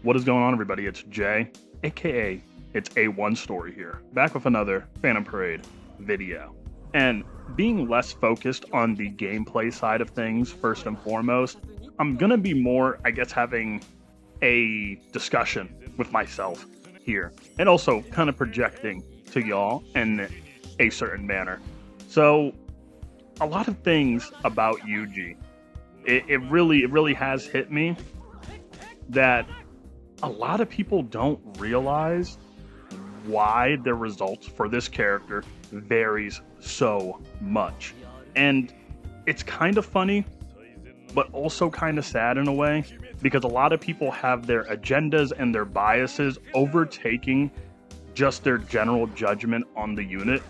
What is going on, everybody? It's Jay, aka it's A1 Story here, back with another Phantom Parade video. And being less focused on the gameplay side of things, first and foremost, I'm gonna be more, having a discussion with myself here, and also kind of projecting to y'all in a certain manner. So, a lot of things about Yuji, it really has hit me that a lot of people don't realize why the results for this character varies so much. And it's kind of funny, but also kind of sad in a way, because a lot of people have their agendas and their biases overtaking just their general judgment on the unit.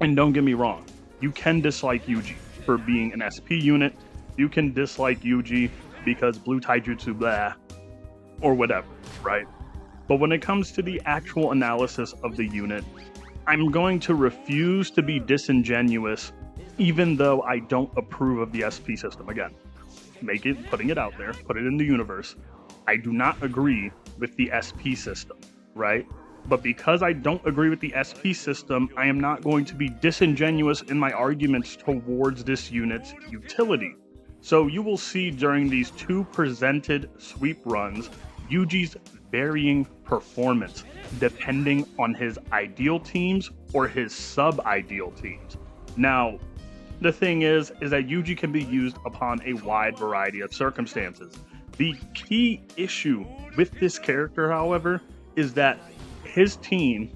And don't get me wrong, you can dislike Yuji for being an SP unit, you can dislike Yuji because blue taijutsu blah, or whatever, right? But when it comes to the actual analysis of the unit, I'm going to refuse to be disingenuous, even though I don't approve of the SP system. Again, putting it out there, put it in the universe. I do not agree with the SP system, right? But because I don't agree with the SP system, I am not going to be disingenuous in my arguments towards this unit's utility. So you will see during these two presented sweep runs, Yuji's varying performance depending on his ideal teams or his sub-ideal teams. Now, the thing is that Yuji can be used upon a wide variety of circumstances. The key issue with this character, however, is that his team,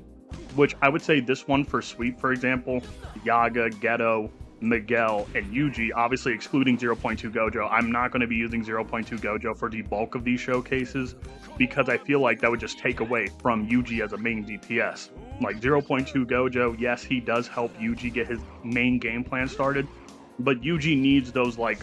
which I would say this one for sweep, for example, Yaga, Geto, Miguel, and Yuji, obviously excluding 0.2 Gojo. I'm not going to be using 0.2 Gojo for the bulk of these showcases because I feel like that would just take away from Yuji as a main DPS. Like 0.2 Gojo, yes, he does help Yuji get his main game plan started, but Yuji needs those like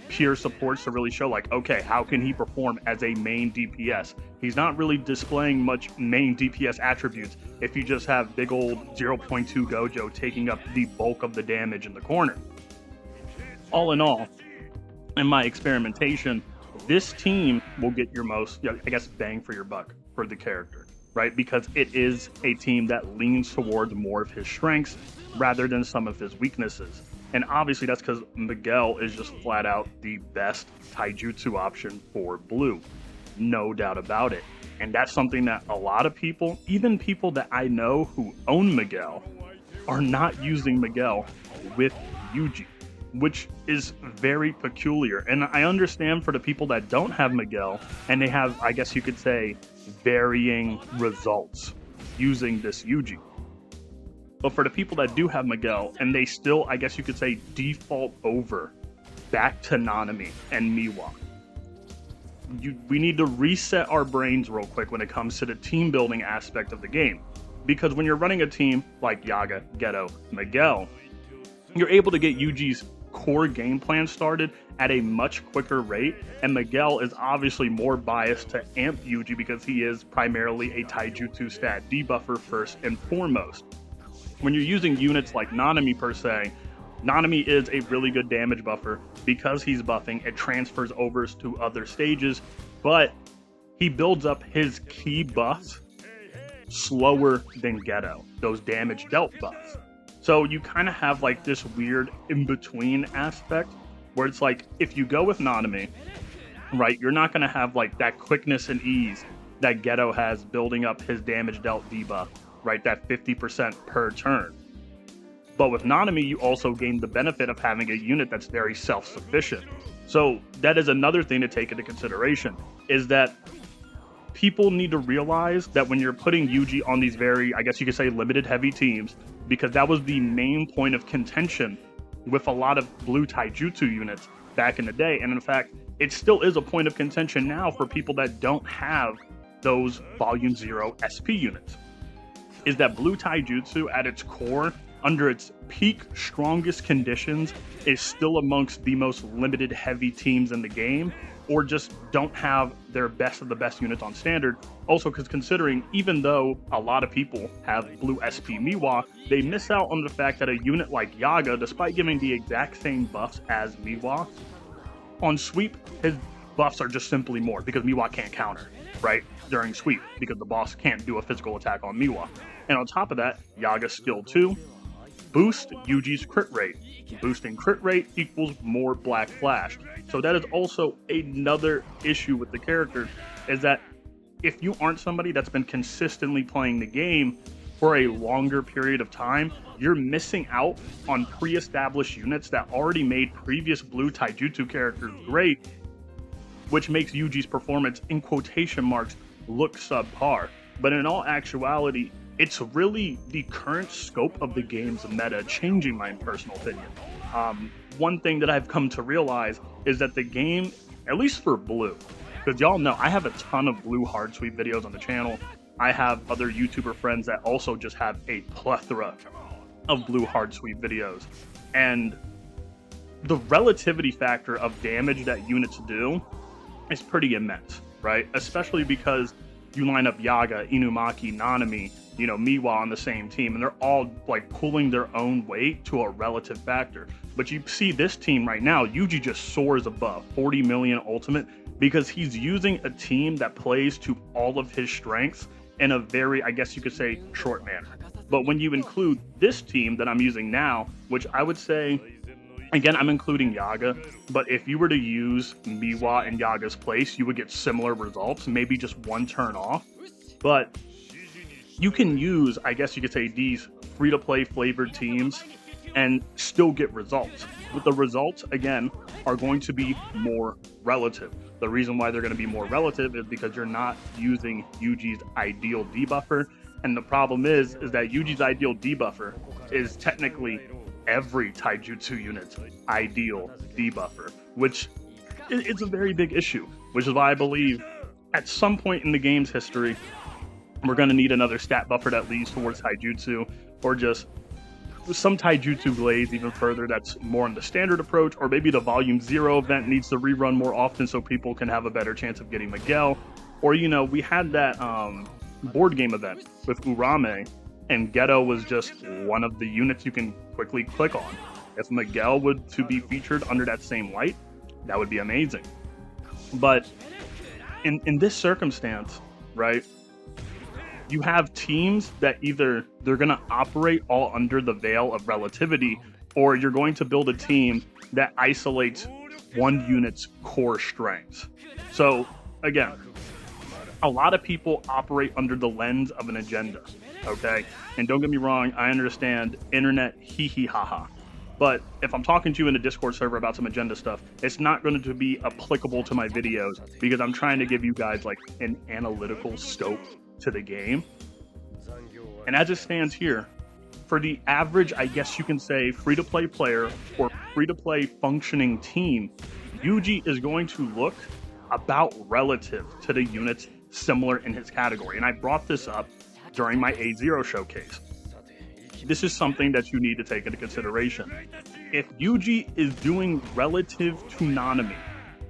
peer supports to really show like, okay, how can he perform as a main DPS? He's not really displaying much main DPS attributes if you just have big old 0.2 Gojo taking up the bulk of the damage in the corner. All in all, in my experimentation, this team will get your most, bang for your buck for the character, right? Because it is a team that leans towards more of his strengths rather than some of his weaknesses. And obviously that's because Miguel is just flat out the best taijutsu option for blue. No doubt about it. And that's something that a lot of people, even people that I know who own Miguel, are not using Miguel with Yuji, which is very peculiar. And I understand for the people that don't have Miguel, and they have, I guess you could say, varying results using this Yuji. But for the people that do have Miguel, and they still, I guess you could say, default over back to Nanami and Miwa, we need to reset our brains real quick when it comes to the team building aspect of the game. Because when you're running a team like Yaga, Geto, Miguel, you're able to get Yuji's core game plan started at a much quicker rate, and Miguel is obviously more biased to amp Yuji because he is primarily a taijutsu stat debuffer first and foremost. When you're using units like Nanami per se, Nanami is a really good damage buffer. Because he's buffing, it transfers over to other stages, but he builds up his key buffs slower than Geto, those damage dealt buffs. So you kind of have like this weird in-between aspect where it's like, if you go with Nanami, right, you're not going to have like that quickness and ease that Geto has building up his damage dealt debuff, right, that 50% per turn. But with Nanami, you also gain the benefit of having a unit that's very self-sufficient. So that is another thing to take into consideration, is that people need to realize that when you're putting Yuji on these very, I guess you could say, limited heavy teams, because that was the main point of contention with a lot of blue taijutsu units back in the day. And in fact, it still is a point of contention now for people that don't have those Volume 0 SP units, is that blue taijutsu at its core, under its peak strongest conditions, is still amongst the most limited heavy teams in the game, or just don't have their best of the best units on standard. Also, because considering, even though a lot of people have blue SP Miwa, they miss out on the fact that a unit like Yaga, despite giving the exact same buffs as Miwa, on sweep, his buffs are just simply more because Miwa can't counter, right, during sweep because the boss can't do a physical attack on Miwa. And on top of that, Yaga's skill 2, boost Yuji's crit rate. Boosting crit rate equals more Black Flash. So that is also another issue with the character, is that if you aren't somebody that's been consistently playing the game for a longer period of time, you're missing out on pre-established units that already made previous blue taijutsu characters great, which makes Yuji's performance, in quotation marks, look subpar. But in all actuality, it's really the current scope of the game's meta changing, my personal opinion. One thing that I've come to realize is that the game, at least for blue, because y'all know I have a ton of blue hard sweep videos on the channel. I have other YouTuber friends that also just have a plethora of blue hard sweep videos. And the relativity factor of damage that units do is pretty immense, right? Especially because you line up Yaga, Inumaki, Nanami, Miwa on the same team, and they're all like pulling their own weight to a relative factor. But you see this team right now, Yuji just soars above 40 million ultimate because he's using a team that plays to all of his strengths in a very, I guess you could say, short manner. But when you include this team that I'm using now, which I would say, again, I'm including Yaga, but if you were to use Miwa in Yaga's place, you would get similar results, maybe just one turn off. But you can use, I guess you could say, these free-to-play flavored teams and still get results. But the results, again, are going to be more relative. The reason why they're going to be more relative is because you're not using Yuji's ideal debuffer. And the problem is that Yuji's ideal debuffer is technically every taijutsu unit's ideal debuffer, which is a very big issue, which is why I believe at some point in the game's history, we're going to need another stat buffer that leads towards taijutsu, or just some taijutsu glaze even further that's more on the standard approach, or maybe the volume 0 event needs to rerun more often so people can have a better chance of getting Miguel. Or, we had that board game event with Urame, and Ghetto was just one of the units you can quickly click on. If Miguel were to be featured under that same light, that would be amazing. But in this circumstance, right, you have teams that either they're going to operate all under the veil of relativity, or you're going to build a team that isolates one unit's core strengths. So again, a lot of people operate under the lens of an agenda, okay? And don't get me wrong, I understand internet hee hee ha ha. But if I'm talking to you in a Discord server about some agenda stuff, it's not going to be applicable to my videos because I'm trying to give you guys like an analytical scope to the game. And as it stands here, for the average, I guess you can say, free-to-play player or free-to-play functioning team, Yuji is going to look about relative to the units similar in his category. And I brought this up during my A0 showcase. This is something that you need to take into consideration. If Yuji is doing relative to Nanami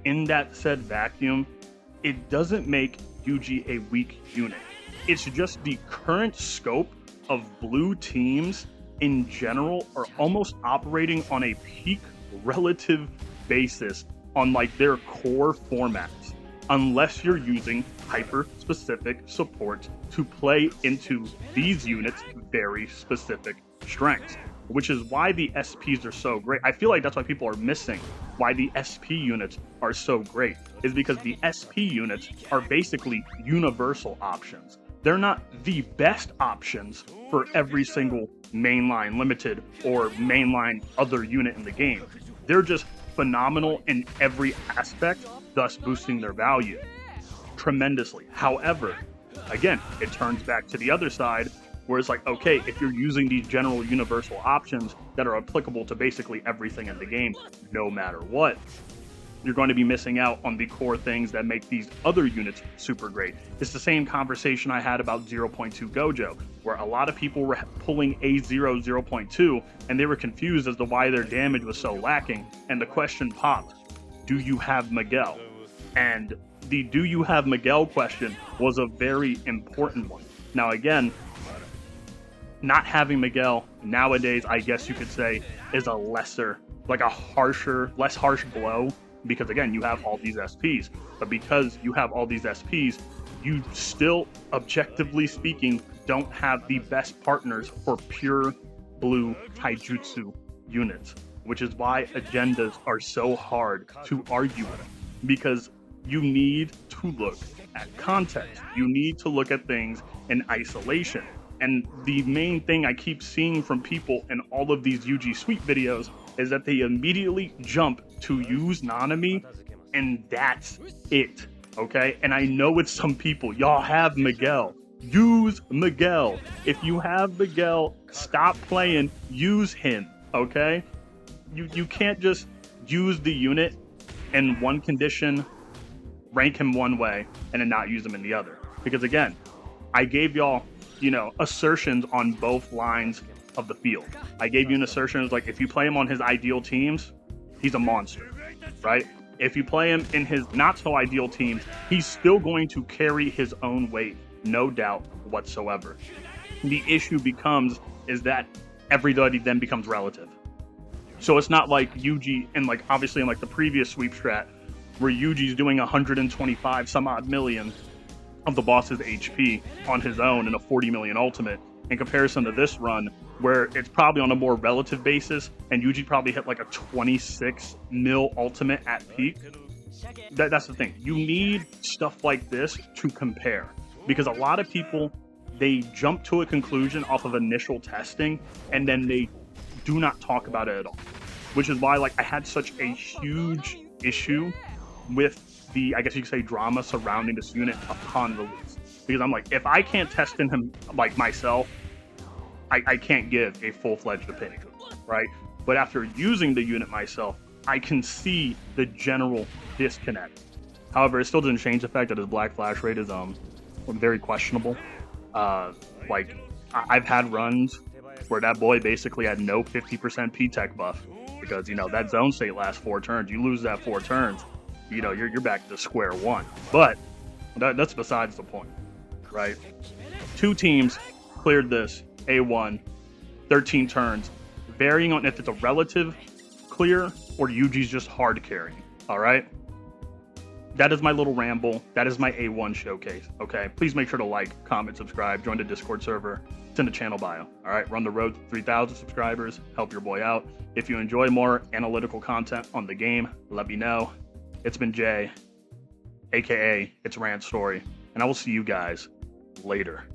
in that said vacuum, it doesn't make Yuji a weak unit. It's just the current scope of blue teams in general are almost operating on a peak relative basis on like their core formats, unless you're using hyper-specific support to play into these units' very specific strengths, which is why the SPs are so great. I feel like that's why people are missing why the SP units are so great, is because the SP units are basically universal options. They're not the best options for every single mainline limited or mainline other unit in the game. They're just phenomenal in every aspect, thus boosting their value tremendously. However, again, it turns back to the other side where it's like, okay, if you're using these general universal options that are applicable to basically everything in the game, no matter what, you're going to be missing out on the core things that make these other units super great. It's the same conversation I had about 0.2 Gojo, where a lot of people were pulling A0 0.2 and they were confused as to why their damage was so lacking. And the question popped, do you have Miguel? And the do you have Miguel question was a very important one. Now again, not having Miguel nowadays, I guess you could say, is a lesser, like a harsher, less harsh blow because again, you have all these SPs. But because you have all these SPs, you still, objectively speaking, don't have the best partners for pure blue taijutsu units, which is why agendas are so hard to argue with, because you need to look at context. You need to look at things in isolation. And the main thing I keep seeing from people in all of these Yuji sweep videos is that they immediately jump to use Nanami, and that's it, okay? And I know it's some people. Y'all have Miguel. Use Miguel. If you have Miguel, stop playing. Use him, okay? You can't just use the unit in one condition, rank him one way, and then not use him in the other. Because again, I gave y'all, assertions on both lines of the field. I gave you an assertion like, if you play him on his ideal teams, he's a monster, right? If you play him in his not so ideal teams, he's still going to carry his own weight, no doubt whatsoever. The issue is that everybody then becomes relative. So it's not like Yuji and obviously in the previous sweep strat where Yuji's doing 125 some odd million of the boss's HP on his own in a 40 million ultimate, in comparison to this run where it's probably on a more relative basis and Yuji probably hit a 26 mil ultimate at peak. That's the thing. You need stuff like this to compare, because a lot of people, they jump to a conclusion off of initial testing and then they do not talk about it at all, which is why I had such a huge issue with the, I guess you could say, drama surrounding this unit upon release, because I'm if I can't test in him myself, I can't give a full-fledged opinion, right? But after using the unit myself, I can see the general disconnect. However, it still doesn't change the fact that his black flash rate is very questionable. I've had runs where that boy basically had no 50% P-Tech buff, because that zone state lasts 4 turns. You lose that 4 turns, you're back to square one. But that's besides the point, right? 2 teams cleared this A1, 13 turns, varying on if it's a relative clear or Yuji's just hard carrying. All right, that is my little ramble. That is my A1 showcase. Okay, please make sure to like, comment, subscribe, join the Discord server. It's in the channel bio. All right, run the road to 3,000 subscribers. Help your boy out. If you enjoy more analytical content on the game, let me know. It's been Jay, aka It's Rant Story, and I will see you guys later.